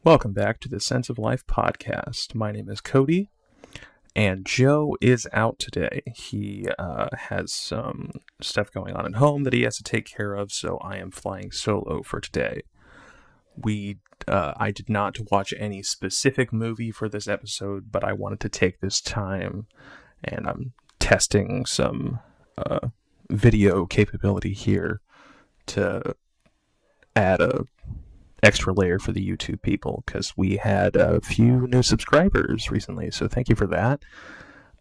Welcome back to the Sense of Life podcast. My name is Cody, and Joe is out today. He has some stuff going on at home that he has to take care of, so I am flying solo for today. I did not watch any specific movie for this episode, but I wanted to take this time, and I'm testing some video capability here to add a extra layer for the YouTube people, because we had a few new subscribers recently, so thank you for that.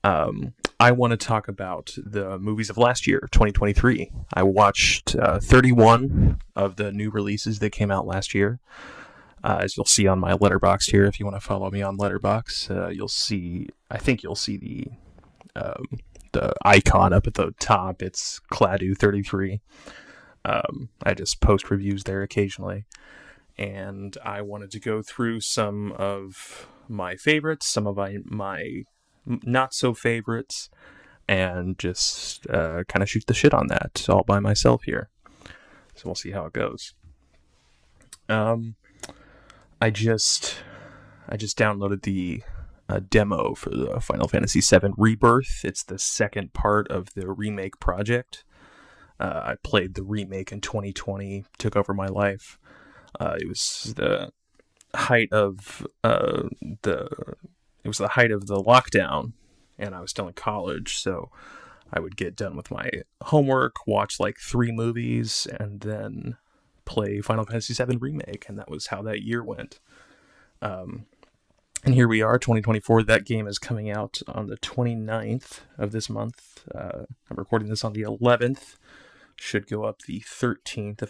I want to talk about the movies of last year, 2023. I watched 31 of the new releases that came out last year. As you'll see on my Letterboxd here, if you want to follow me on Letterboxd, you'll see the icon up at the top. It's Cladu33. I just post reviews there occasionally. And I wanted to go through some of my favorites, some of my not so favorites, and just kind of shoot the shit on that all by myself here. So we'll see how it goes. I just downloaded the demo for the Final Fantasy VII Rebirth. It's the second part of the remake project. I played the remake in 2020, took over my life. It was the height of the lockdown, and I was still in college, so I would get done with my homework, watch like 3 movies, and then play Final Fantasy VII Remake, and that was how that year went. And here we are, 2024. That game is coming out on the 29th of this month. I'm recording this on the 11th. Should go up the 13th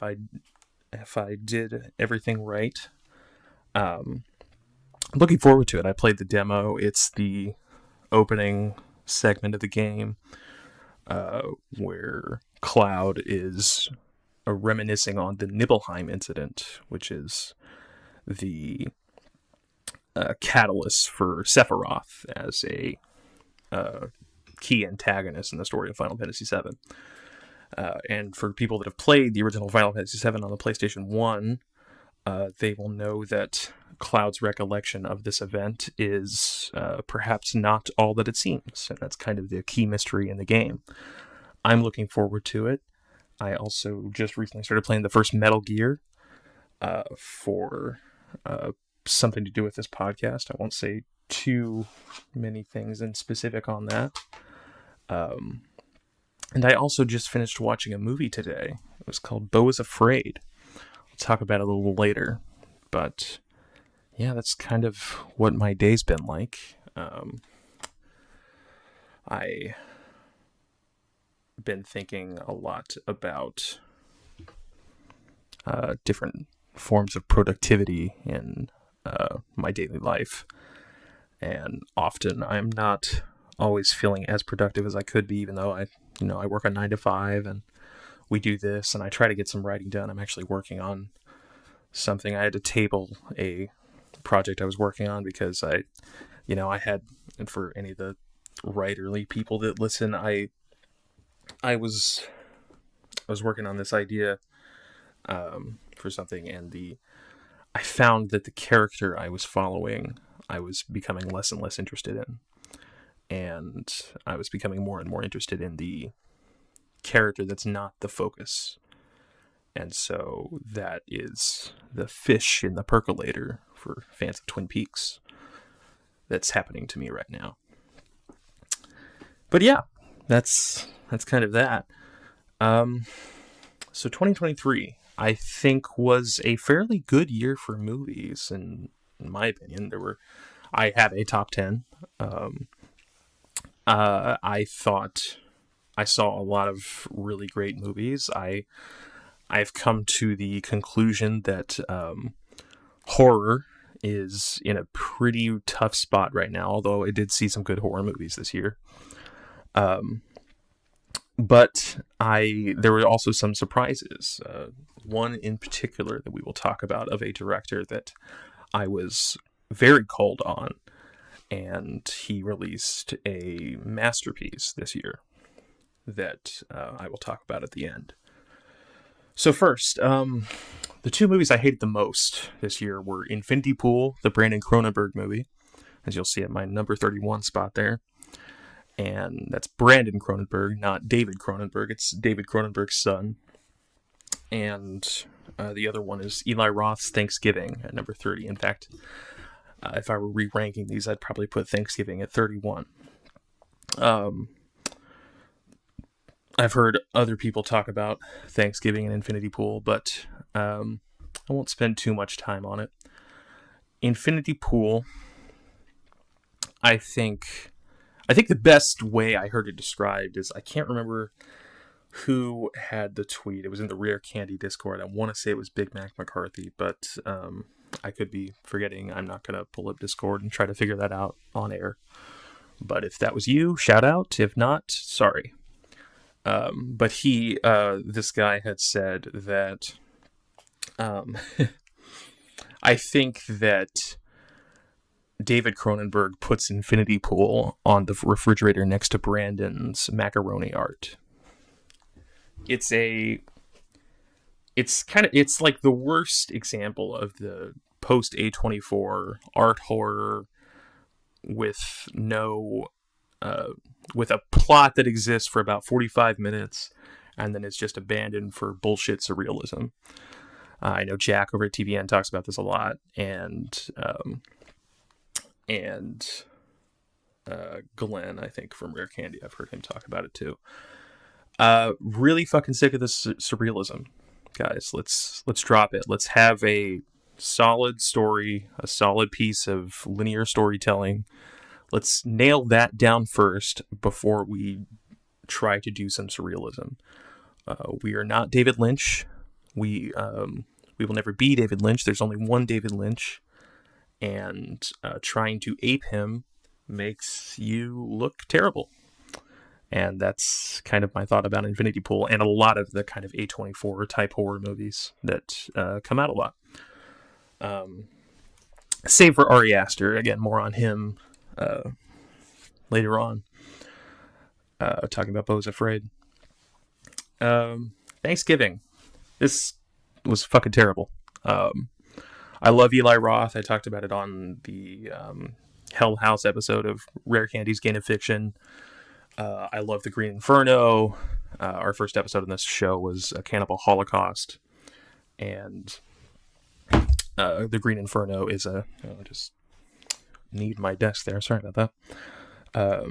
if I did everything right. Looking forward to it. I played the demo. It's the opening segment of the game where Cloud is reminiscing on the Nibelheim incident, which is the catalyst for Sephiroth as a key antagonist in the story of Final Fantasy VII. And for people that have played the original Final Fantasy VII on the PlayStation 1, they will know that Cloud's recollection of this event is perhaps not all that it seems. And that's kind of the key mystery in the game. I'm looking forward to it. I also just recently started playing the first Metal Gear for something to do with this podcast. I won't say too many things in specific on that. And I also just finished watching a movie today. It was called Beau is Afraid. I'll talk about it a little later. But yeah, that's kind of what my day's been like. I've been thinking a lot about different forms of productivity in my daily life. And often I'm not always feeling as productive as I could be, even though I work a 9 to 5 and we do this, and I try to get some writing done. I'm actually working on something. I had to table a project I was working on because I had, and for any of the writerly people that listen, I was working on this idea for something, and I found that the character I was following, I was becoming less and less interested in. And I was becoming more and more interested in the character that's not the focus. And so that is the fish in the percolator for fans of Twin Peaks that's happening to me right now. But yeah, that's kind of that. So 2023, I think, was a fairly good year for movies, in my opinion. I have a top 10. I thought I saw a lot of really great movies. I've come to the conclusion that horror is in a pretty tough spot right now, although I did see some good horror movies this year. But there were also some surprises. One in particular that we will talk about, of a director that I was very cold on, and he released a masterpiece this year that I will talk about at the end. So first, the two movies I hated the most this year were Infinity Pool, the Brandon Cronenberg movie, as you'll see at my number 31 spot there. And that's Brandon Cronenberg, not David Cronenberg. It's David Cronenberg's son. And the other one is Eli Roth's Thanksgiving at number 30. In fact, if I were re-ranking these, I'd probably put Thanksgiving at 31. I've heard other people talk about Thanksgiving and Infinity Pool, but I won't spend too much time on it. Infinity Pool, I think the best way I heard it described is, I can't remember who had the tweet. It was in the Rare Candy Discord. I want to say it was Big Mac McCarthy, but I could be forgetting. I'm not going to pull up Discord and try to figure that out on air. But if that was you, shout out. If not, sorry. But this guy had said that I think that David Cronenberg puts Infinity Pool on the refrigerator next to Brandon's macaroni art. It's like the worst example of the post A24 art horror with with a plot that exists for about 45 minutes and then it's just abandoned for bullshit surrealism. I know Jack over at TVN talks about this a lot, and Glenn, I think, from Rare Candy, I've heard him talk about it too. Really fucking sick of this surrealism, guys. Let's drop it. Let's have a solid story, a solid piece of linear storytelling. Let's nail that down first before we try to do some surrealism. We are not David Lynch. We will never be David Lynch. There's only one David Lynch, and trying to ape him makes you look terrible. And that's kind of my thought about Infinity Pool and a lot of the kind of A24 type horror movies that come out a lot. Save for Ari Aster. Again, more on him later on. Talking about Beau's Afraid. Thanksgiving. This was fucking terrible. I love Eli Roth. I talked about it on the Hell House episode of Rare Candy's Gain of Fiction. I love The Green Inferno. Our first episode in this show was a Cannibal Holocaust. And The Green Inferno is I just need my desk there. Sorry about that.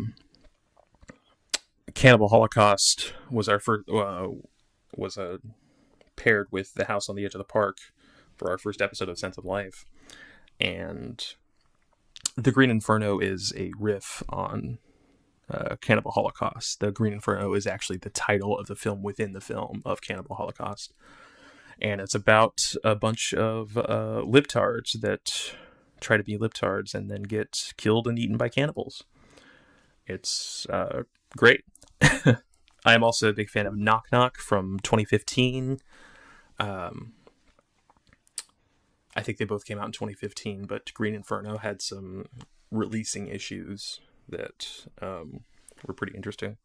Cannibal Holocaust was our first, paired with The House on the Edge of the Park for our first episode of Sense of Life. And The Green Inferno is a riff on Cannibal Holocaust. The Green Inferno is actually the title of the film within the film of Cannibal Holocaust. And it's about a bunch of libtards that try to be libtards and then get killed and eaten by cannibals. It's great. I am also a big fan of Knock Knock from 2015. I think they both came out in 2015, but Green Inferno had some releasing issues that were pretty interesting.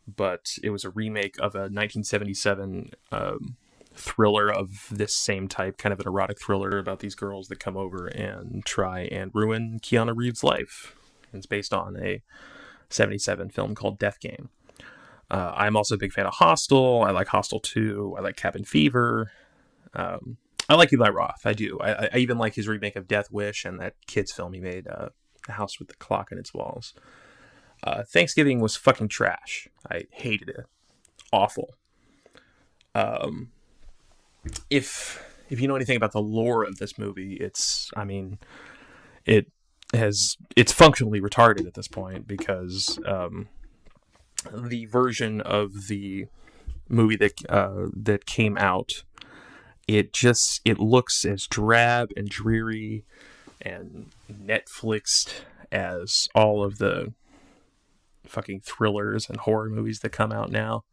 But it was a remake of a 1977 thriller of this same type, kind of an erotic thriller about these girls that come over and try and ruin Keanu Reeves' life. It's based on a 77 film called Death Game. I'm also a big fan of Hostel. I like Hostel 2. I like Cabin Fever. I like Eli Roth. I do. I even like his remake of Death Wish and that kids film he made, The House with the Clock in Its Walls. Thanksgiving was fucking trash. I hated it. Awful. If you know anything about the lore of this movie, it's functionally retarded at this point, because the version of the movie that came out, it looks as drab and dreary and Netflixed as all of the fucking thrillers and horror movies that come out now.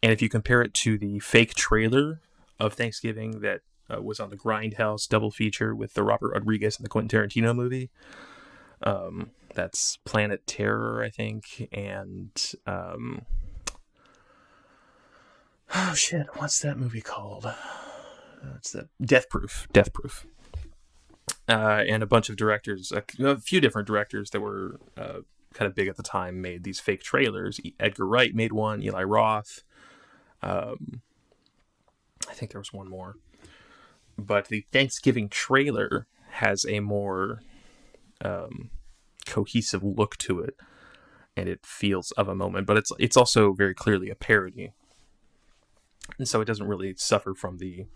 And if you compare it to the fake trailer of Thanksgiving that was on the Grindhouse double feature with the Robert Rodriguez and the Quentin Tarantino movie, that's Planet Terror, I think, and Oh shit! What's that movie called? It's the Death Proof. Death Proof. And a bunch of directors, a few different directors that were kind of big at the time, made these fake trailers. Edgar Wright made one. Eli Roth. I think there was one more. But the Thanksgiving trailer has a more cohesive look to it, and it feels of a moment. But it's also very clearly a parody, and so it doesn't really suffer from the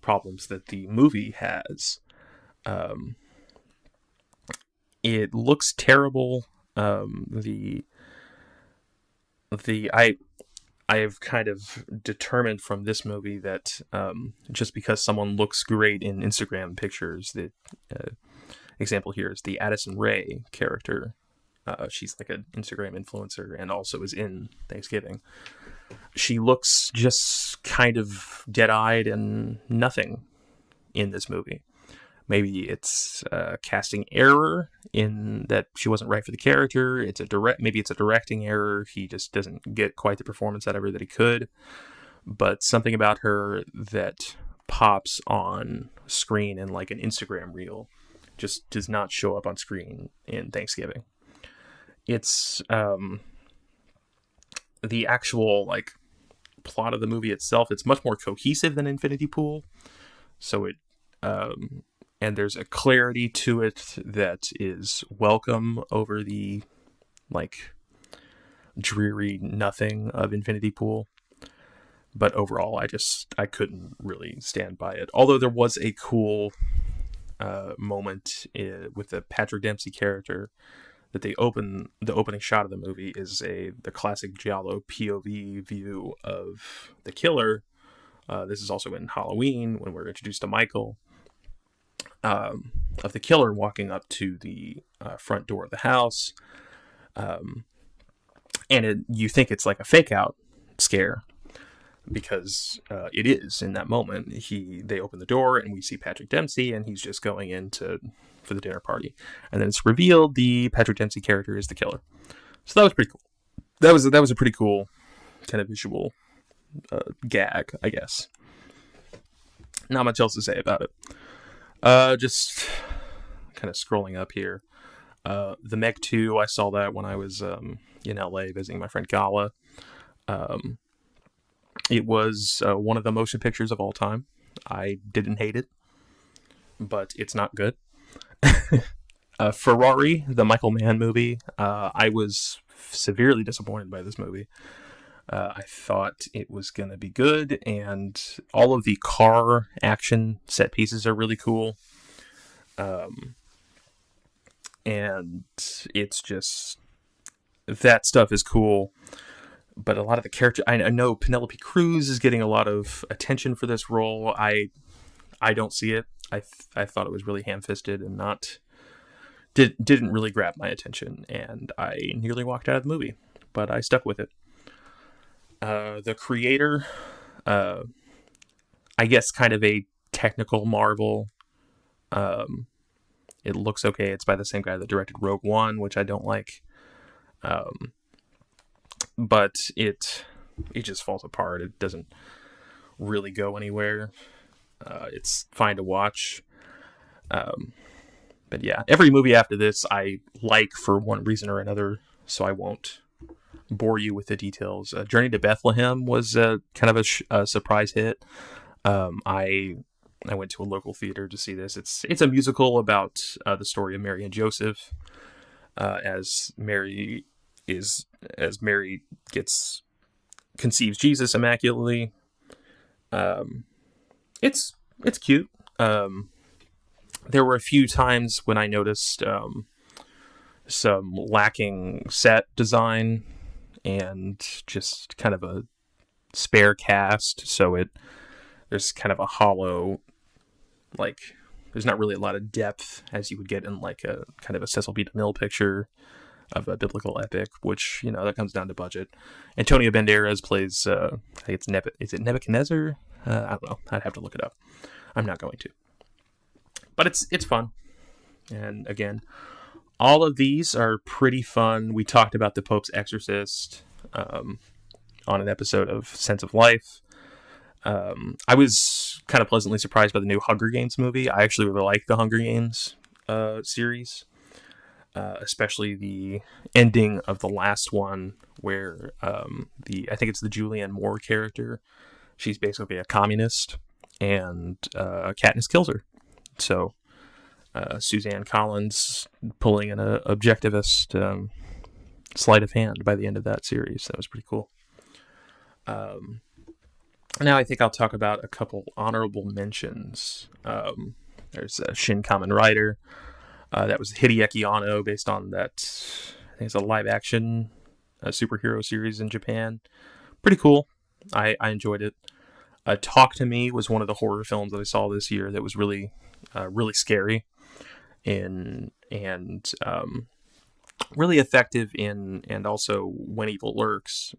problems that the movie has. It looks terrible. I've kind of determined from this movie that just because someone looks great in Instagram pictures, the example here is the Addison Rae character. She's like an Instagram influencer and also is in Thanksgiving. She looks just kind of dead-eyed and nothing in this movie. Maybe it's a casting error in that she wasn't right for the character. Maybe it's a directing error. He just doesn't get quite the performance out of her that he could. But something about her that pops on screen in like an Instagram reel just does not show up on screen in Thanksgiving. It's the actual like plot of the movie itself. It's much more cohesive than Infinity Pool. So it and there's a clarity to it that is welcome over the like dreary nothing of Infinity Pool. But overall, I couldn't really stand by it. Although there was a cool moment with the Patrick Dempsey character that the opening shot of the movie is the classic giallo POV view of the killer. This is also in Halloween when we're introduced to Michael. Of the killer walking up to the front door of the house. And you think it's like a fake out scare because it is in that moment. They open the door and we see Patrick Dempsey and he's just going in for the dinner party. And then it's revealed the Patrick Dempsey character is the killer. So that was pretty cool. That was a pretty cool kind of visual gag, I guess. Not much else to say about it. Just kind of scrolling up here. The Meg 2, I saw that when I was in LA visiting my friend Gala. It was one of the motion pictures of all time. I didn't hate it, but it's not good. Ferrari, the Michael Mann movie. I was severely disappointed by this movie. I thought it was going to be good, and all of the car action set pieces are really cool. And it's just, that stuff is cool. But a lot of the character, I know Penelope Cruz is getting a lot of attention for this role. I don't see it. I thought it was really ham-fisted and didn't really grab my attention, and I nearly walked out of the movie, but I stuck with it. The creator, I guess kind of a technical marvel. It looks okay. It's by the same guy that directed Rogue One, which I don't like. But it just falls apart. It doesn't really go anywhere. It's fine to watch. But yeah, every movie after this I like for one reason or another, so I won't bore you with the details. Journey to Bethlehem was kind of a surprise hit. I went to a local theater to see this. It's a musical about the story of Mary and Joseph, as Mary conceives Jesus immaculately. It's cute. There were a few times when I noticed some lacking set design and just kind of a spare cast, so there's kind of a hollow, like, there's not really a lot of depth as you would get in like a kind of a Cecil B. DeMille picture of a biblical epic, which, that comes down to budget. Antonio Banderas plays, I think is it Nebuchadnezzar? I don't know. I'd have to look it up. I'm not going to. But it's fun. And again, all of these are pretty fun. We talked about The Pope's Exorcist. on an episode of Sense of Life. I was kind of pleasantly surprised by the new Hunger Games movie. I actually really like the Hunger Games series, especially the ending of the last one, where I think it's the Julianne Moore character. She's basically a communist, and Katniss kills her. So Suzanne Collins pulling an objectivist sleight of hand by the end of that series. That was pretty cool. Now I think I'll talk about a couple honorable mentions. There's Shin Kamen Rider. That was Hideaki Anno, based on that, I think it's a live-action superhero series in Japan. Pretty cool. I enjoyed it. Talk to Me was one of the horror films that I saw this year that was really, really scary and really effective and also When Evil Lurks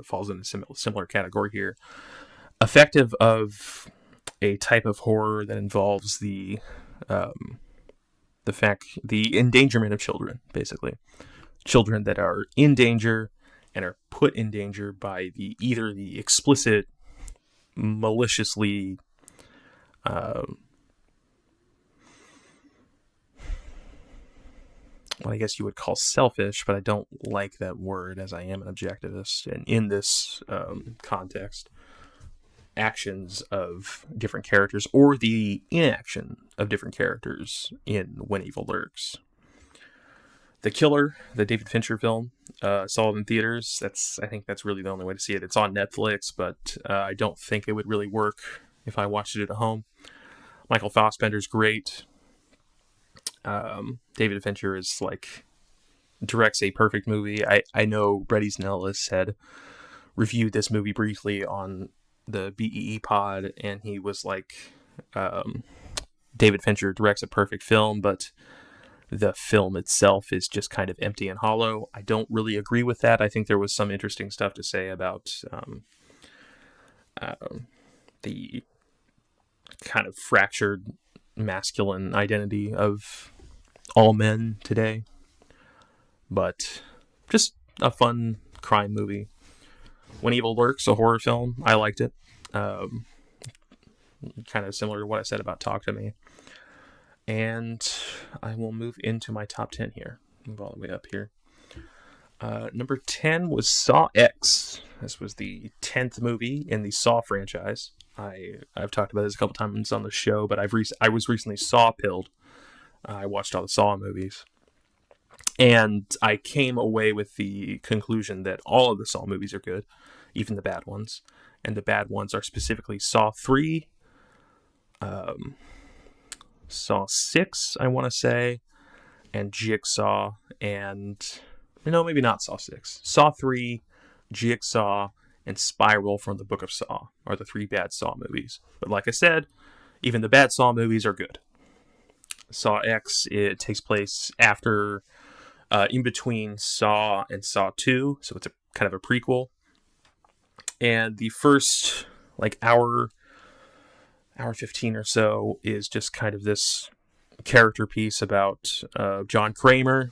falls in a similar category here. Effective of a type of horror that involves the endangerment of children, basically. Children that are in danger and are put in danger by either the explicit, maliciously what I guess you would call selfish, but I don't like that word, as I am an objectivist, and in this context, actions of different characters or the inaction of different characters in When Evil Lurks. The Killer, the David Fincher film, saw it in theaters. I think that's really the only way to see it. It's on Netflix, but I don't think it would really work if I watched it at home. Michael Fassbender's great. David Fincher directs a perfect movie. I know Bret Easton Ellis had reviewed this movie briefly on the BEE pod, and he was like, David Fincher directs a perfect film, but the film itself is just kind of empty and hollow. I don't really agree with that. I think there was some interesting stuff to say about the kind of fractured masculine identity of all men today. But just a fun crime movie. When Evil Lurks, a horror film. I liked it. Kind of similar to what I said about Talk to Me. And I will move into my top 10 here. Move all the way up here. Number 10 was Saw X. This was the 10th movie in the Saw franchise. I've talked about this a couple times on the show, but I was recently Saw-pilled. I watched all the Saw movies. And I came away with the conclusion that all of the Saw movies are good, even the bad ones. And the bad ones are specifically Saw 3, Saw 6, I want to say, and Jigsaw, and... No, maybe not Saw 6. Saw 3, Jigsaw, and Spiral from the Book of Saw are the 3 bad Saw movies. But like I said, even the bad Saw movies are good. Saw X, it takes place after... in between Saw and Saw 2, so it's a kind of a prequel. And the first, hour 15 or so is just kind of this character piece about John Kramer,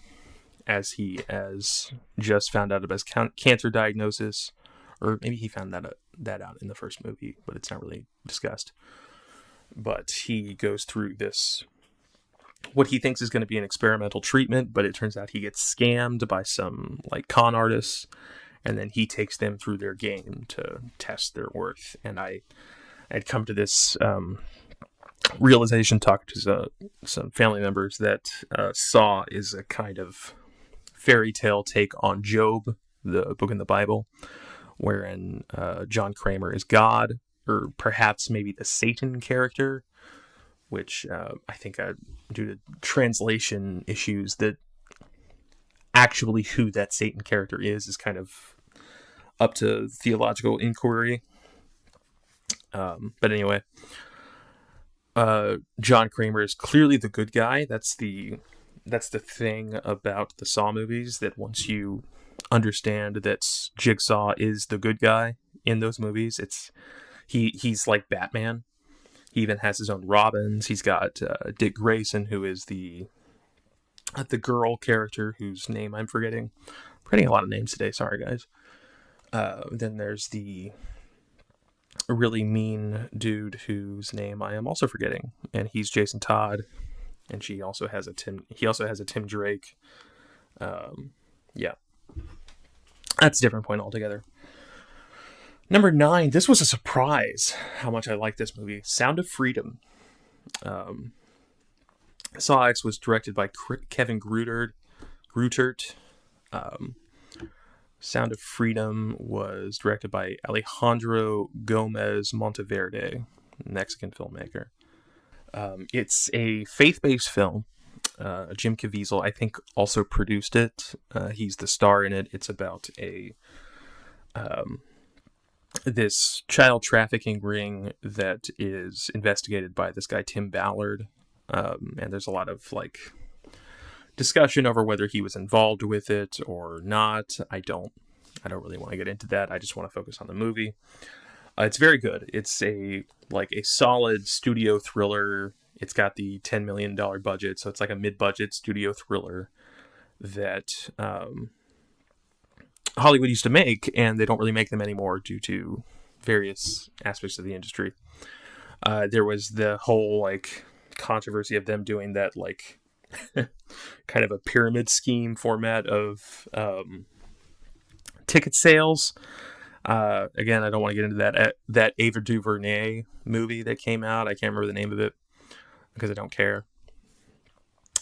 as he has just found out about his cancer diagnosis, or maybe he found that out in the first movie, but it's not really discussed. But he goes through this, what he thinks is going to be an experimental treatment, but it turns out he gets scammed by some con artists, and then he takes them through their game to test their worth. And I'd come to this realization, talking to some family members, that Saw is a kind of fairy tale take on Job, the book in the Bible, wherein John Kramer is God, or perhaps maybe the Satan character, which I think due to translation issues, that actually who that Satan character is kind of up to theological inquiry. But anyway, John Kramer is clearly the good guy. That's the thing about the Saw movies, that once you understand that Jigsaw is the good guy in those movies, he's like Batman. He even has his own Robins. He's got Dick Grayson, who is the girl character whose name I'm forgetting. I'm forgetting a lot of names today. Sorry, guys. Then there's the really mean dude whose name I am also forgetting, and he's Jason Todd, and he also has a Tim Drake. Yeah, that's a different point altogether. Number 9, this was a surprise how much I like this movie. Sound of Freedom. Saw X was directed by Kevin Greutert. Sound of Freedom was directed by Alejandro Gomez Monteverde, Mexican filmmaker. It's a faith-based film. Jim Caviezel, I think, also produced it. He's the star in it. It's about this child trafficking ring that is investigated by this guy Tim Ballard, and there's a lot of discussion over whether he was involved with it or not. I don't really want to get into that. I just want to focus on the movie. It's very good. It's a solid studio thriller. It's got the $10 million budget, so it's like a mid-budget studio thriller that Hollywood used to make, and they don't really make them anymore due to various aspects of the industry. There was the whole controversy of them doing that kind of a pyramid scheme format of ticket sales. Again, I don't want to get into that Ava DuVernay movie that came out. I can't remember the name of it because I don't care.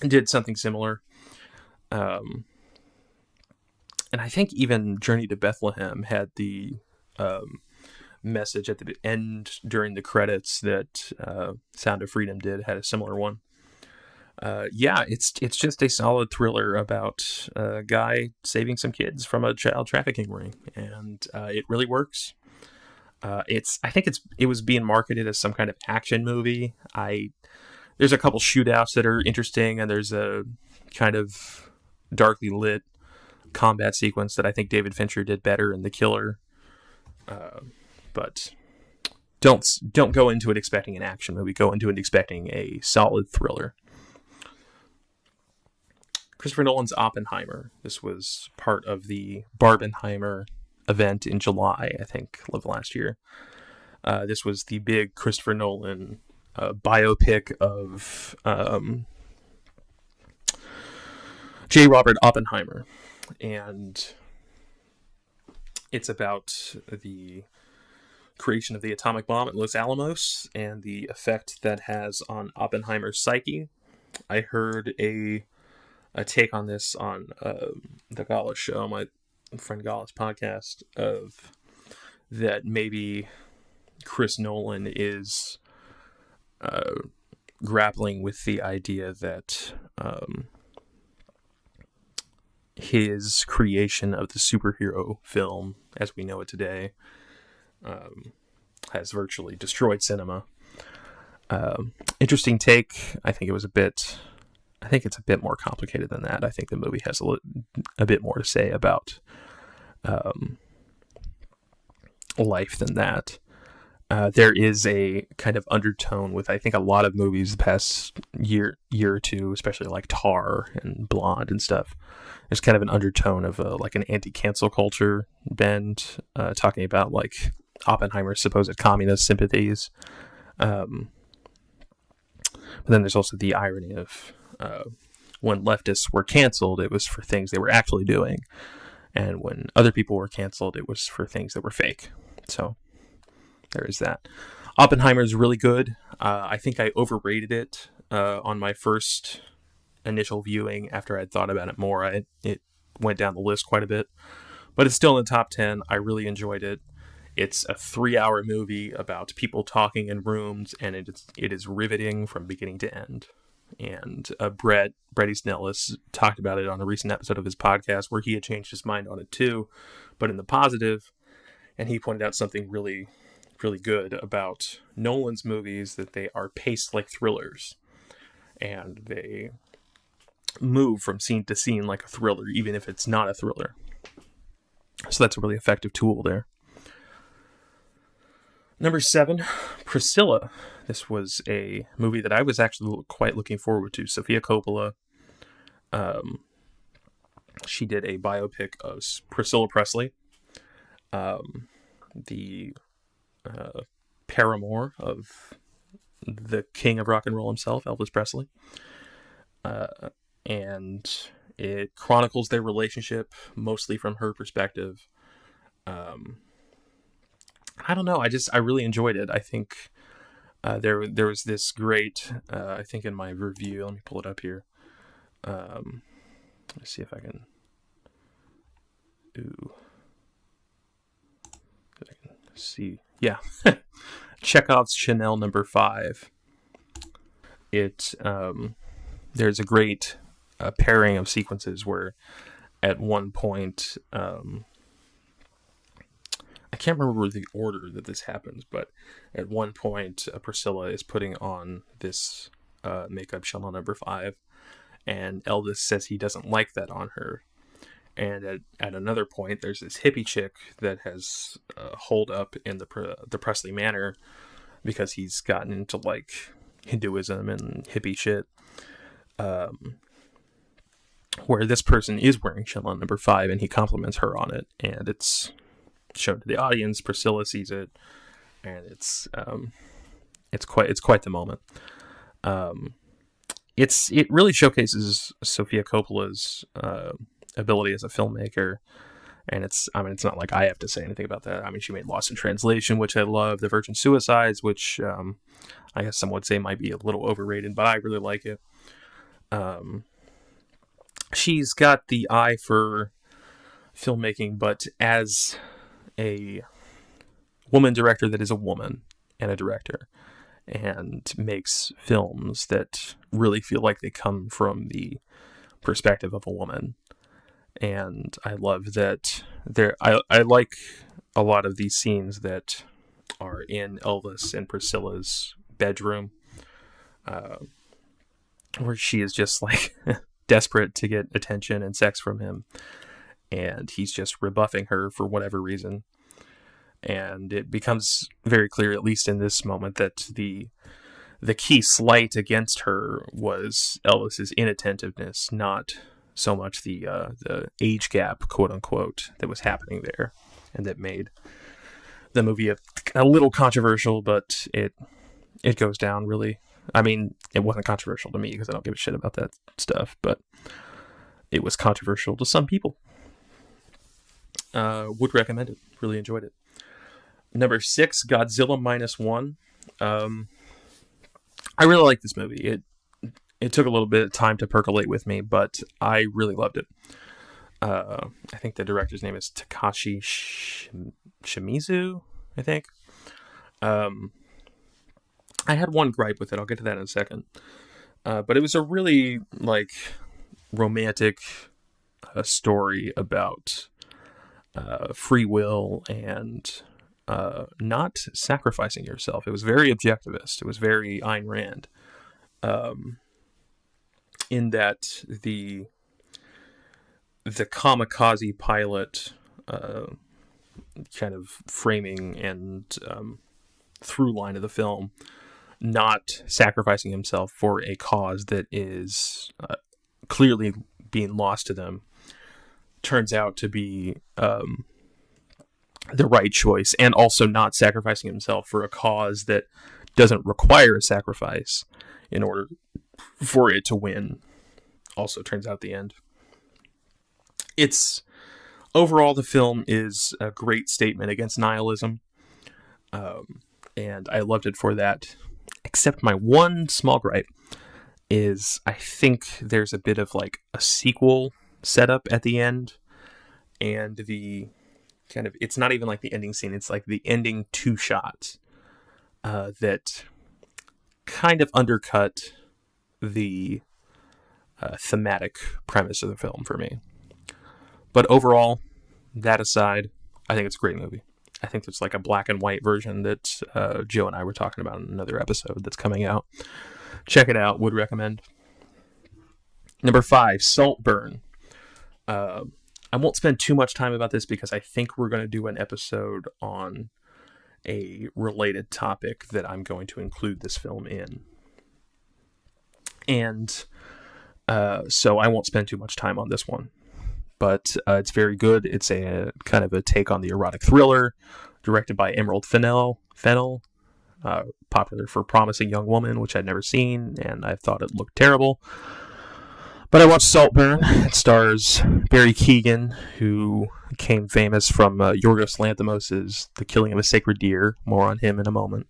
It did something similar. And I think even Journey to Bethlehem had the message at the end during the credits that Sound of Freedom had a similar one. It's just a solid thriller about a guy saving some kids from a child trafficking ring, and it really works. I think it was being marketed as some kind of action movie. There's a couple shootouts that are interesting, and there's a kind of darkly lit combat sequence that I think David Fincher did better in The Killer. But don't go into it expecting an action movie. Go into it expecting a solid thriller. Christopher Nolan's Oppenheimer. This was part of the Barbenheimer event in July, I think, of last year. This was the big Christopher Nolan biopic of J. Robert Oppenheimer. And it's about the creation of the atomic bomb at Los Alamos and the effect that has on Oppenheimer's psyche. I heard a take on this on the Gala show, my friend Gala's podcast, of that maybe Chris Nolan is grappling with the idea that his creation of the superhero film, as we know it today, has virtually destroyed cinema. Interesting take. I think it's a bit more complicated than that. I think the movie has a bit more to say about life than that. There is a kind of undertone with, I think, a lot of movies the past year or two, especially like Tar and Blonde and stuff. There's kind of an undertone of an anti-cancel culture bend, talking about Oppenheimer's supposed communist sympathies. But then there's also the irony of when leftists were canceled, it was for things they were actually doing. And when other people were canceled, it was for things that were fake. So there is that. Oppenheimer is really good. I think I overrated it on my first initial viewing. After I'd thought about it more, it went down the list quite a bit. But it's still in the top 10. I really enjoyed it. It's a 3-hour movie about people talking in rooms, and it is riveting from beginning to end. And Bret Easton Ellis talked about it on a recent episode of his podcast where he had changed his mind on it too, but in the positive. And he pointed out something really, really good about Nolan's movies, that they are paced like thrillers. And they move from scene to scene like a thriller, even if it's not a thriller. So that's a really effective tool there. Number 7, Priscilla. This was a movie that I was actually quite looking forward to. Sofia Coppola. She did a biopic of Priscilla Presley. the paramour of the king of rock and roll himself, Elvis Presley. And it chronicles their relationship mostly from her perspective. I don't know. I really enjoyed it. I think there was this great. I think in my review, let me pull it up here. Let's see if I can. Ooh, if I can see. Yeah, Chekhov's Chanel Number 5. It there's a great pairing of sequences where, at one point, I can't remember the order that this happens, but at one point, Priscilla is putting on this makeup Chanel Number 5, and Elvis says he doesn't like that on her. And at another point, there's this hippie chick that has holed up in the Presley Manor because he's gotten into like Hinduism and hippie shit. Where this person is wearing Chanel Number 5, and he compliments her on it, and it's shown to the audience. Priscilla sees it, and it's quite the moment. It really showcases Sofia Coppola's ability as a filmmaker, and it's not like I have to say anything about that. I mean, she made Lost in Translation, which I love, The Virgin Suicides, which I guess some would say might be a little overrated, but I really like it. She's got the eye for filmmaking, but as a woman director that is a woman and a director and makes films that really feel like they come from the perspective of a woman. And I love that I like a lot of these scenes that are in Elvis and Priscilla's bedroom, where she is just like desperate to get attention and sex from him, and he's just rebuffing her for whatever reason. And it becomes very clear, at least in this moment, that the key slight against her was Elvis's inattentiveness, not so much the age gap, quote unquote, that was happening there, and that made the movie a little controversial. But it goes down really. I mean, it wasn't controversial to me because I don't give a shit about that stuff, but it was controversial to some people. Would recommend it. Really enjoyed it. Number 6, Godzilla Minus One. I really like this movie. It took a little bit of time to percolate with me, but I really loved it. I think the director's name is Takashi Shimizu, I think. I had one gripe with it. I'll get to that in a second. But it was a really romantic story about free will and not sacrificing yourself. It was very objectivist. It was very Ayn Rand. In that the kamikaze pilot kind of framing and through line of the film, not sacrificing himself for a cause that is clearly being lost to them, turns out to be the right choice, and also not sacrificing himself for a cause that doesn't require a sacrifice in order for it to win. Also turns out at the end. It's overall, the film is a great statement against nihilism, and I loved it for that. Except my one small gripe is I think there's a bit of a sequel setup at the end, and the kind of, it's not even like the ending scene, it's like the ending 2 shots that kind of undercut the thematic premise of the film for me. But overall, that aside, I think it's a great movie. I think there's a black and white version that Joe and I were talking about in another episode that's coming out. Check it out. Would recommend. Number 5, Saltburn. I won't spend too much time about this because I think we're going to do an episode on a related topic that I'm going to include this film in. And so I won't spend too much time on this one. but it's very good. It's a kind of a take on the erotic thriller, directed by Emerald Fennell, popular for Promising Young Woman, which I'd never seen, and I thought it looked terrible. But I watched Saltburn. It stars Barry Keoghan, who became famous from Yorgos Lanthimos' The Killing of a Sacred Deer. More on him in a moment.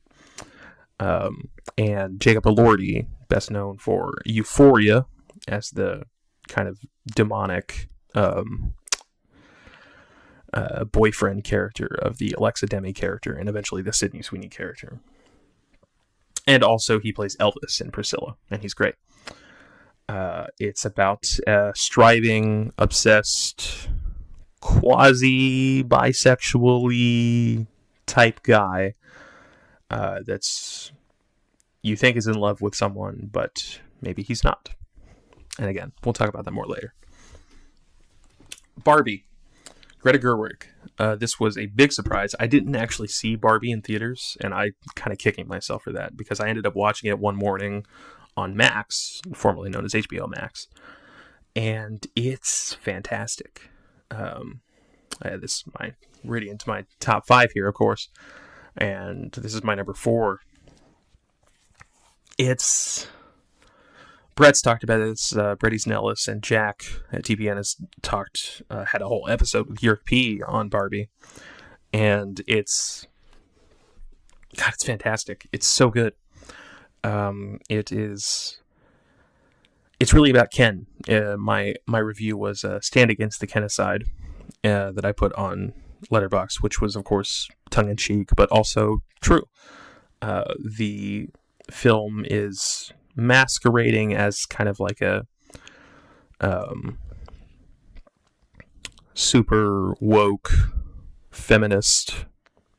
And Jacob Elordi, best known for Euphoria as the kind of demonic boyfriend character of the Alexa Demi character, and eventually the Sydney Sweeney character. And also he plays Elvis in Priscilla, and he's great. It's about a striving, obsessed, quasi-bisexually type guy that's you think is in love with someone, but maybe he's not. And again, we'll talk about that more later. Barbie. Greta Gerwig. This was a big surprise. I didn't actually see Barbie in theaters, and I kind of kicking myself for that because I ended up watching it one morning on Max, formerly known as HBO Max, and it's fantastic. This is my really into my top 5 here, of course, and this is my number 4. It's Brett's talked about this. Brett Easton Ellis and Jack at TPN has had a whole episode with Yerk P on Barbie, and it's fantastic. It's so good. It's really about Ken. My review was Stand Against the Kenocide that I put on Letterboxd, which was, of course, tongue-in-cheek, but also true. The film is masquerading as kind of like a super woke feminist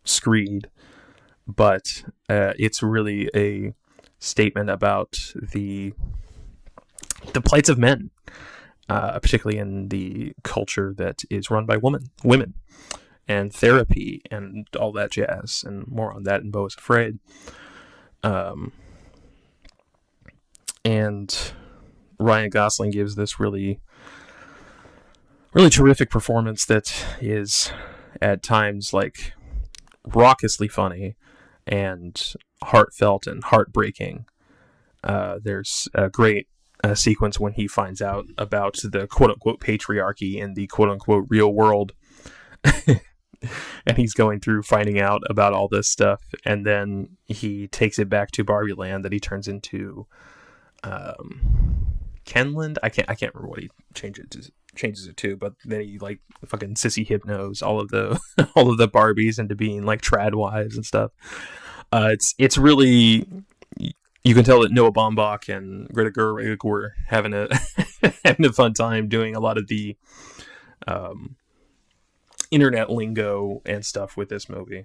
screed, but it's really a statement about the plights of men, particularly in the culture that is run by women, and therapy and all that jazz, and more on that in Beau is Afraid. And Ryan Gosling gives this really, really terrific performance that is at times like raucously funny and heartfelt and heartbreaking. There's a great sequence when he finds out about the quote-unquote patriarchy in the quote-unquote real world. And he's going through finding out about all this stuff, and then he takes it back to Barbie Land that he turns into Kenland. I can't remember what he changes it to, but then he like fucking sissy hypnos all of the Barbies into being like trad wives and stuff. It's really, you can tell that Noah Baumbach and Greta Gerwig were having a fun time doing a lot of the internet lingo and stuff with this movie.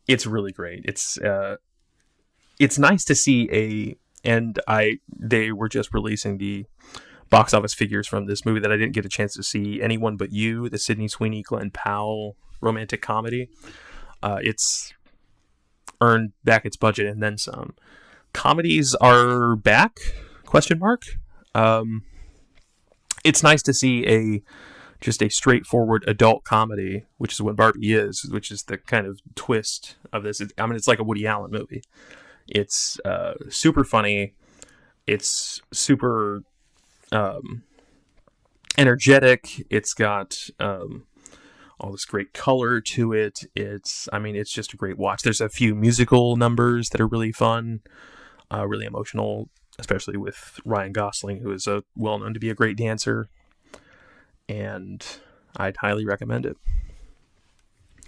It's really great. It's nice to see they were just releasing the box office figures from this movie that I didn't get a chance to see. Anyone But You, the Sydney Sweeney, Glenn Powell romantic comedy. It's earned back its budget and then some. Comedies are back? ? It's nice to see just a straightforward adult comedy, which is what Barbie is, which is the kind of twist of this. It's like a Woody Allen movie. It's super funny. It's super energetic. It's got all this great color to it. It's just a great watch. There's a few musical numbers that are really fun, really emotional, especially with Ryan Gosling, who is well known to be a great dancer. And I'd highly recommend it.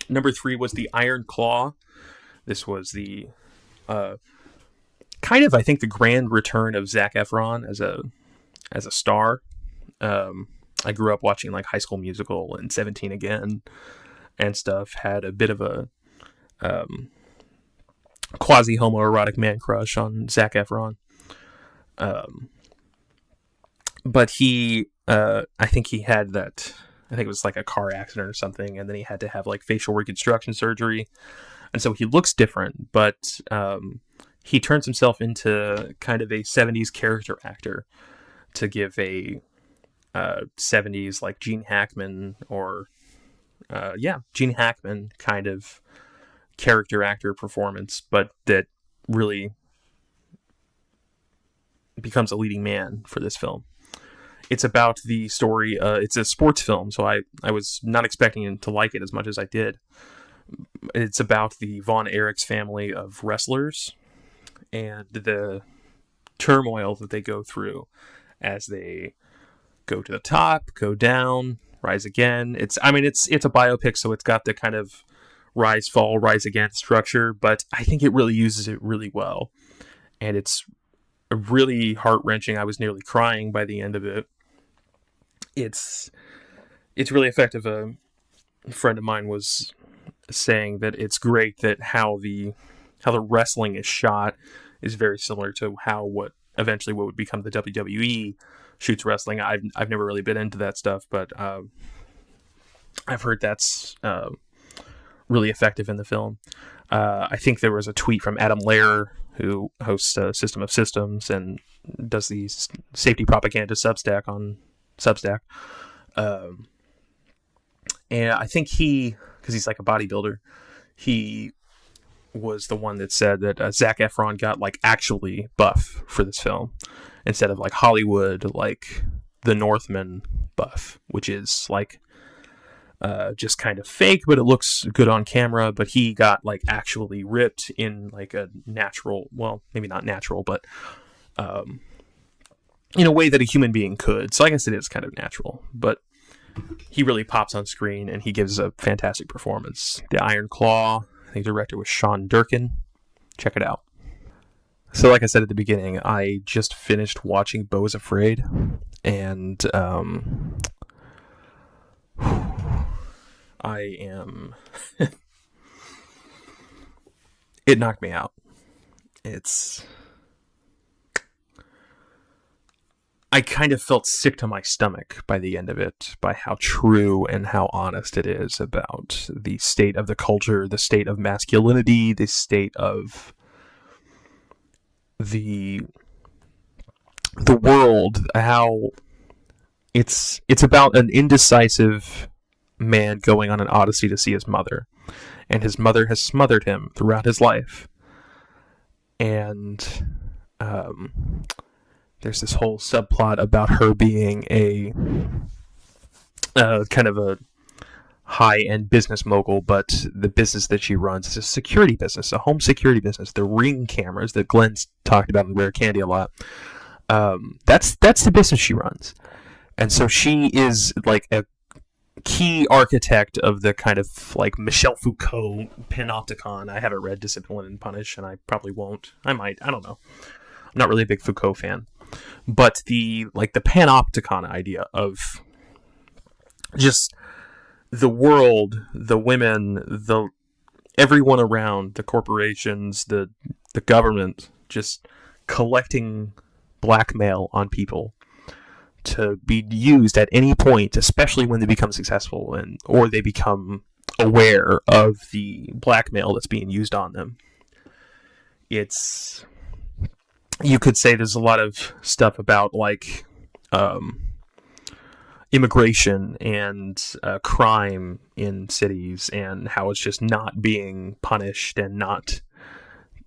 Number 3 was The Iron Claw. This was the kind of, I think, the grand return of Zac Efron as a star. I grew up watching like High School Musical and 17 Again and stuff. Had a bit of a quasi homoerotic man crush on Zac Efron. But he, I think he had that, I think it was like a car accident or something, and then he had to have like facial reconstruction surgery. And so he looks different, but he turns himself into kind of a 70s character actor to give a 70s, like Gene Hackman or Gene Hackman kind of character actor performance, but that really becomes a leading man for this film. It's about the story. It's a sports film, so I was not expecting to like it as much as I did. It's about the Von Erichs family of wrestlers and the turmoil that they go through as they go to the top, go down, rise again. It's a biopic, so it's got the kind of rise, fall, rise again structure, but I think it really uses it really well. And it's really heart-wrenching. I was nearly crying by the end of it. It's really effective. A friend of mine was saying that it's great that how the wrestling is shot is very similar to what would become the WWE shoots wrestling. I've never really been into that stuff, but I've heard that's really effective in the film. I think there was a tweet from Adam Lehrer, who hosts System of Systems and does the safety propaganda Substack on Substack. And I think because he's like a bodybuilder, he was the one that said that Zac Efron got like actually buff for this film instead of like Hollywood, like The Northman buff, which is like just kind of fake, but it looks good on camera. But he got like actually ripped in like a natural, well, maybe not natural, but in a way that a human being could. So I guess it is kind of natural, but he really pops on screen and he gives a fantastic performance. The Iron Claw, I think the director was Sean Durkin. Check it out. So like I said at the beginning, I just finished watching Beau is Afraid, and I am... it knocked me out. I kind of felt sick to my stomach by the end of it, by how true and how honest it is about the state of the culture, the state of masculinity, the state of the world, how it's about an indecisive man going on an odyssey to see his mother, and his mother has smothered him throughout his life. And there's this whole subplot about her being a kind of a high-end business mogul, but the business that she runs is a security business, a home security business. The Ring cameras that Glenn's talked about in Rare Candy a lot. That's the business she runs. And so she is like a key architect of the kind of like Michel Foucault panopticon. I haven't read Discipline and Punish, and I probably won't. I might. I don't know. I'm not really a big Foucault fan. But the panopticon idea of just the world, the women, everyone around, the corporations, the government, just collecting blackmail on people to be used at any point, especially when they become successful or they become aware of the blackmail that's being used on them. You could say there's a lot of stuff about like immigration and crime in cities and how it's just not being punished and not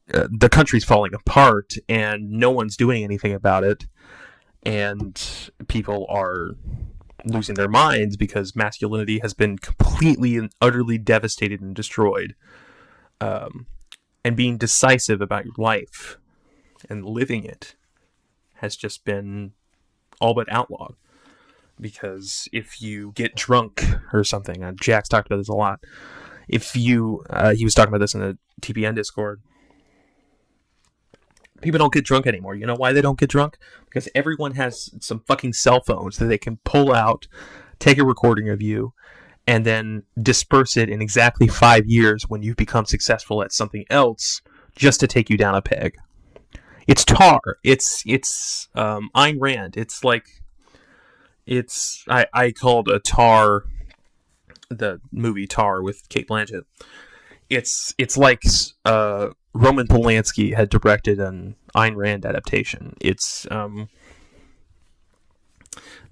the country's falling apart and no one's doing anything about it, and people are losing their minds because masculinity has been completely and utterly devastated and destroyed, and being decisive about your life and living it has just been all but outlawed. Because if you get drunk or something, Jack's talked about this a lot. He was talking about this in the TPN Discord. People don't get drunk anymore. You know why they don't get drunk? Because everyone has some fucking cell phones that they can pull out, take a recording of you, and then disperse it in exactly 5 years when you've become successful at something else, just to take you down a peg. It's Tar. It's Ayn Rand. I called a Tar, the movie Tar with Cate Blanchett. It's like Roman Polanski had directed an Ayn Rand adaptation. It's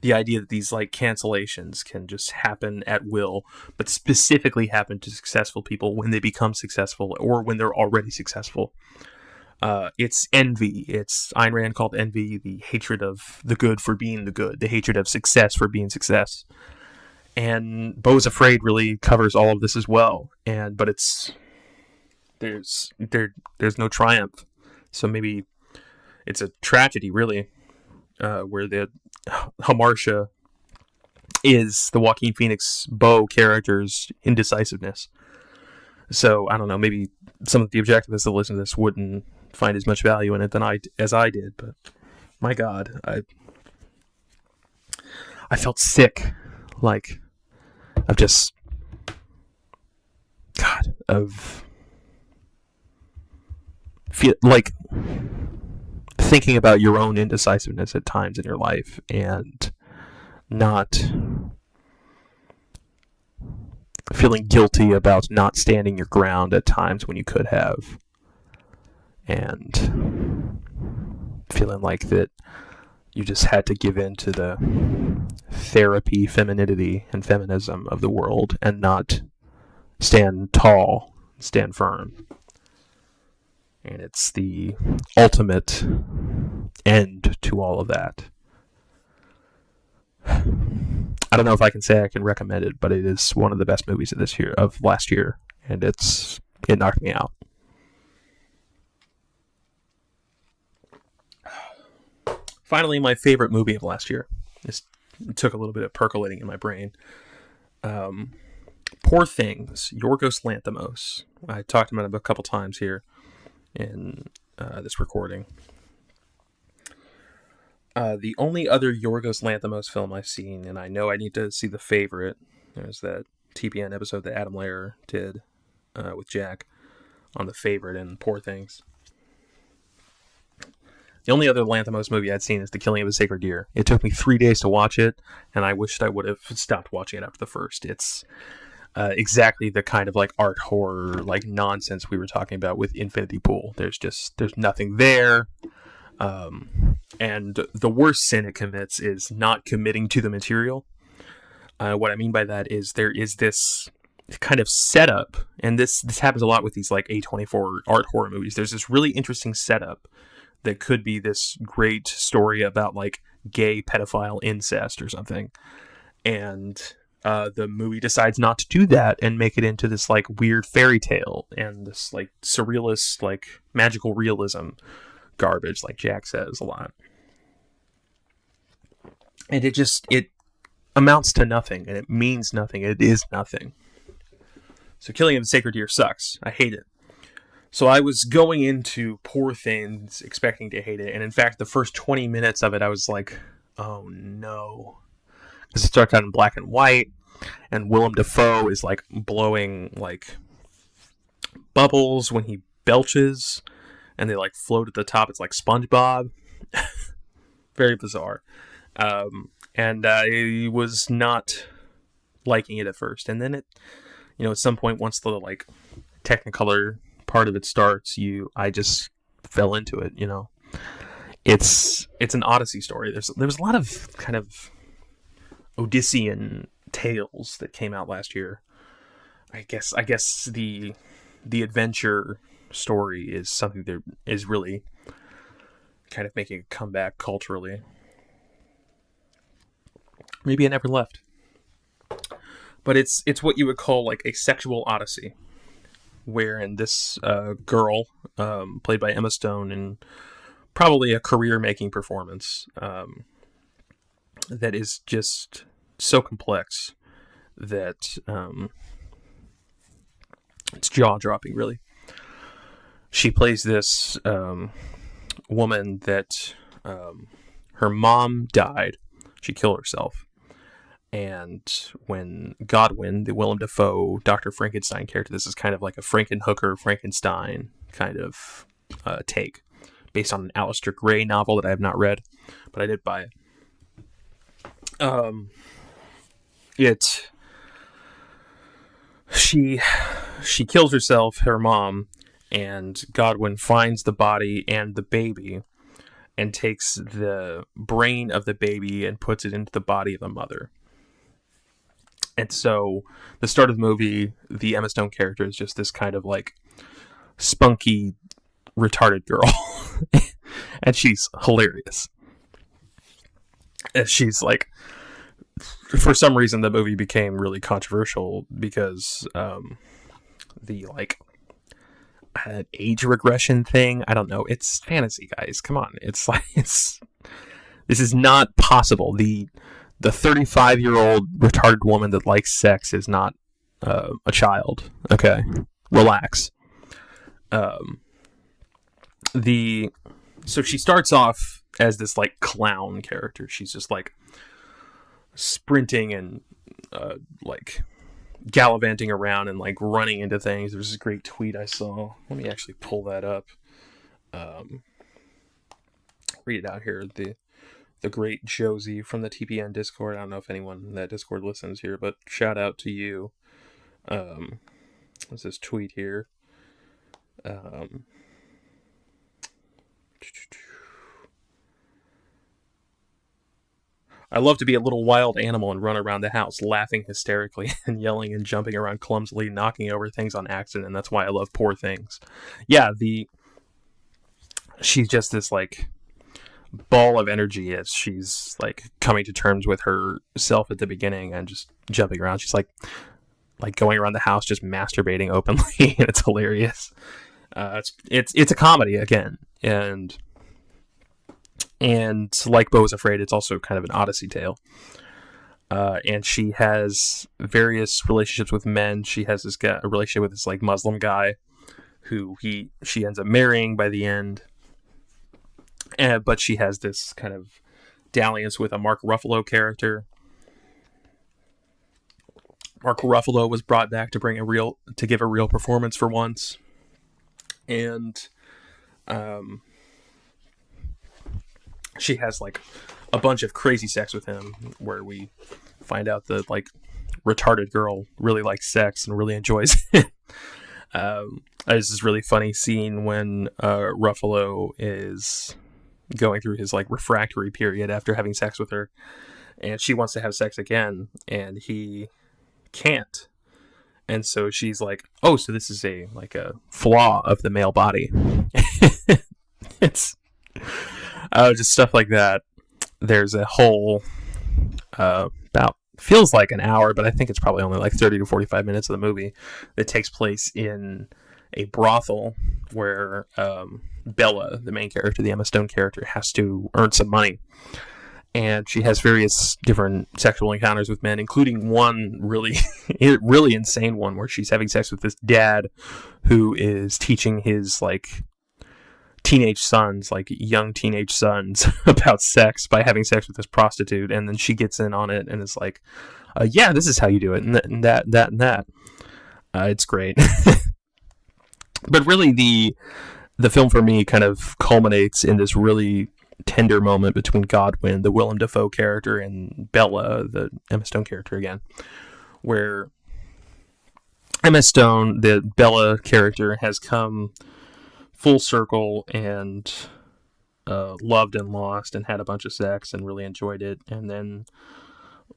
the idea that these like cancellations can just happen at will, but specifically happen to successful people when they become successful or when they're already successful. It's envy. It's Ayn Rand called envy, the hatred of the good for being the good, the hatred of success for being success. And Beau's Afraid really covers all of this as well. But there's no triumph. So maybe it's a tragedy, really, where the Hamartia is the Joaquin Phoenix Beau character's indecisiveness. So I don't know. Maybe some of the objectivists that listen to this wouldn't find as much value in it as I did. But my God, I felt sick, like of feel like thinking about your own indecisiveness at times in your life and not feeling guilty about not standing your ground at times when you could have, and feeling like that you just had to give in to the therapy, femininity, and feminism of the world and not stand tall, stand firm. And it's the ultimate end to all of that. I don't know if I can say I can recommend it, but it is one of the best movies of last year, and it knocked me out. Finally, my favorite movie of last year. It took a little bit of percolating in my brain. Poor Things, Yorgos Lanthimos. I talked about it a couple times here in this recording. The only other Yorgos Lanthimos film I've seen, and I know I need to see The Favorite. There's that TPN episode that Adam Lehrer did with Jack on The Favorite and Poor Things. The only other Lanthimos movie I'd seen is The Killing of a Sacred Deer. It took me 3 days to watch it, and I wished I would have stopped watching it after the first. It's exactly the kind of like art horror, like nonsense we were talking about with Infinity Pool. There's nothing there. And the worst sin it commits is not committing to the material. What I mean by that is there is this kind of setup, and this happens a lot with these like A24 art horror movies. There's this really interesting setup that could be this great story about like gay pedophile incest or something. And the movie decides not to do that and make it into this like weird fairy tale and this like surrealist, like magical realism garbage, like Jack says a lot. And it amounts to nothing, and it means nothing. It is nothing. So Killing of the Sacred Deer sucks. I hate it. So I was going into Poor Things expecting to hate it, and in fact, the first 20 minutes of it, I was like, oh no. Because it starts out in black and white, and Willem Dafoe is like blowing like bubbles when he belches, and they like float at the top. It's like SpongeBob. Very bizarre. And I was not liking it at first. And then at some point, once the like Technicolor part of it starts, I just fell into it. It's an Odyssey story. There was a lot of kind of Odyssean tales that came out last year. I guess the adventure story is something that is really kind of making a comeback culturally. Maybe it never left. But it's what you would call like a sexual odyssey, wherein this girl, played by Emma Stone, in probably a career-making performance, that is just so complex that it's jaw-dropping, really. She plays this woman that her mom died. She killed herself. And when Godwin, the Willem Dafoe, Dr. Frankenstein character, this is kind of like a Frankenhooker, Frankenstein kind of take, based on an Aleister Gray novel that I have not read, but I did buy it. She kills herself, her mom, and Godwin finds the body and the baby, and takes the brain of the baby and puts it into the body of the mother. And so, the start of the movie, the Emma Stone character is just this kind of like spunky, retarded girl. And she's hilarious. And she's like, for some reason, the movie became really controversial because the like age regression thing. I don't know. It's fantasy, guys. Come on. It's like this is not possible. The 35-year-old retarded woman that likes sex is not a child. Okay, relax. Um, so she starts off as this like clown character. She's just like sprinting and like gallivanting around and like running into things. There's this great tweet I saw. Let me actually pull that up. Read it out here. The great Josie from the TPN Discord. I don't know if anyone in that Discord listens here, but shout out to you. What's this tweet here? I love to be a little wild animal and run around the house, laughing hysterically and yelling and jumping around clumsily, knocking over things on accident. And that's why I love Poor Things. Yeah, she's just this like ball of energy as she's like coming to terms with herself at the beginning and just jumping around. She's like going around the house just masturbating openly, and it's hilarious. It's a comedy again, and like Beau is Afraid, it's also kind of an Odyssey tale. And she has various relationships with men. She has a relationship with this like Muslim guy who she ends up marrying by the end. But she has this kind of dalliance with a Mark Ruffalo character. Mark Ruffalo was brought back to give a real performance for once. And she has like a bunch of crazy sex with him, where we find out that like retarded girl really likes sex and really enjoys it. This is really funny scene when Ruffalo is going through his like refractory period after having sex with her, and she wants to have sex again, and he can't. And so she's like, "Oh, so this is a flaw of the male body." It's just stuff like that. There's a whole about feels like an hour, but I think it's probably only like 30 to 45 minutes of the movie that takes place in a brothel where Bella, the main character, the Emma Stone character, has to earn some money. And she has various different sexual encounters with men, including one really, really insane one where she's having sex with this dad who is teaching his like young teenage sons about sex by having sex with this prostitute. And then she gets in on it and is like, yeah, this is how you do it. And that. It's great. But really the film for me kind of culminates in this really tender moment between Godwin, the Willem Dafoe character, and Bella, the Emma Stone character again, where Emma Stone, the Bella character, has come full circle and loved and lost and had a bunch of sex and really enjoyed it, and then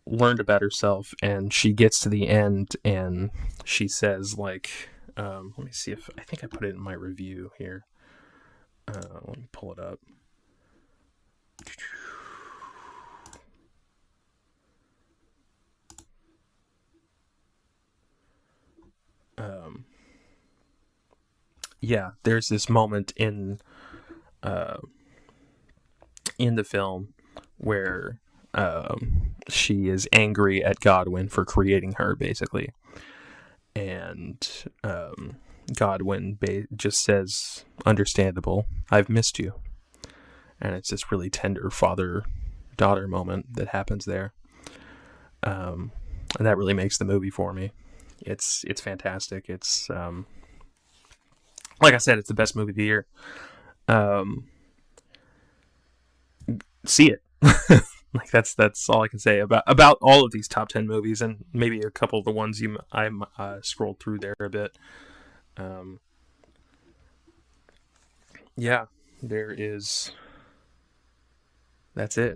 learned about herself, and she gets to the end and she says like, let me see if I think I put it in my review here. Let me pull it up. Yeah, there's this moment in the film where she is angry at Godwin for creating her, basically, and Godwin just says, "Understandable, I've missed you," and it's this really tender father-daughter moment that happens there, and that really makes the movie for me. It's fantastic. It's like I said, it's the best movie of the year. See it. Like that's all I can say about all of these top 10 movies, and maybe a couple of the ones I scrolled through there a bit. Yeah, there is that's it.